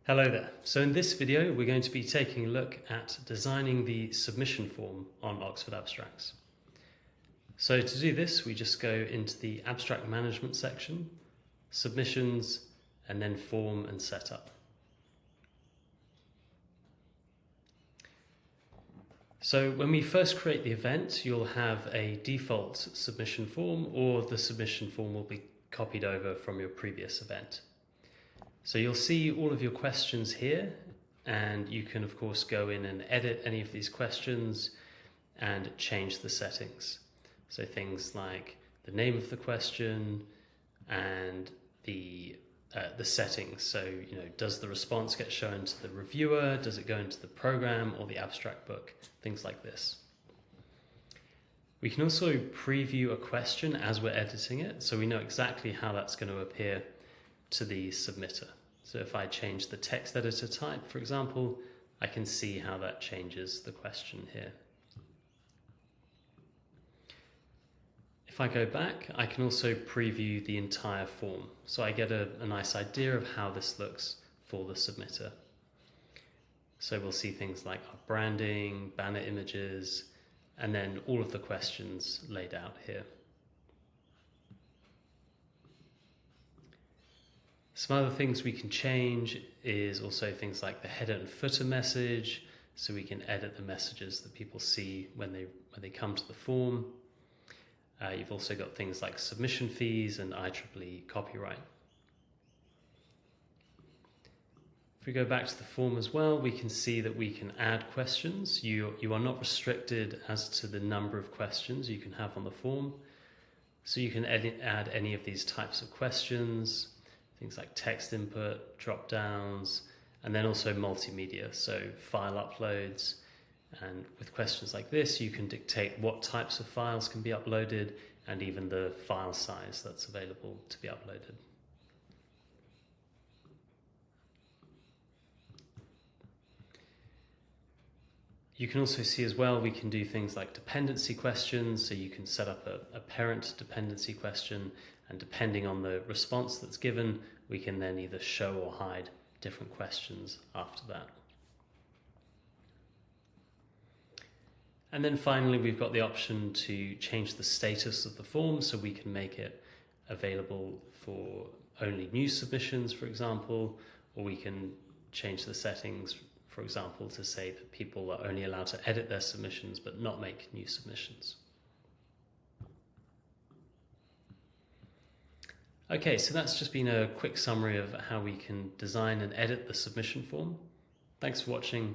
Hello there. So in this video, we're going to be taking a look at designing the submission form on Oxford Abstracts. So to do this, we just go into the Abstract Management section, Submissions, and then Form and Setup. So when we first create the event, you'll have a default submission form, or the submission form will be copied over from your previous event. So you'll see all of your questions here, and you can of course go in and edit any of these questions and change the settings. So things like the name of the question and the settings. So, does the response get shown to the reviewer? Does it go into the program or the abstract book? Things like this. We can also preview a question as we're editing it, so we know exactly how that's going to appear to the submitter. So if I change the text editor type, for example, I can see how that changes the question here. If I go back, I can also preview the entire form, so I get a nice idea of how this looks for the submitter. So we'll see things like our branding, banner images, and then all of the questions laid out here. Some other things we can change is also things like the header and footer message, so we can edit the messages that people see when they come to the form. You've also got things like submission fees and IEEE copyright. If we go back to the form as well, we can see that we can add questions. You are not restricted as to the number of questions you can have on the form. So you can add any of these types of questions, things like text input, drop downs, and then also multimedia, so file uploads. And with questions like this, you can dictate what types of files can be uploaded and even the file size that's available to be uploaded. You can also see as well, we can do things like dependency questions, so you can set up a parent dependency question, and depending on the response that's given, we can then either show or hide different questions after that. And then finally, we've got the option to change the status of the form, so we can make it available for only new submissions, for example, or we can change the settings, for example, to say that people are only allowed to edit their submissions but not make new submissions. Okay, so that's just been a quick summary of how we can design and edit the submission form. Thanks for watching.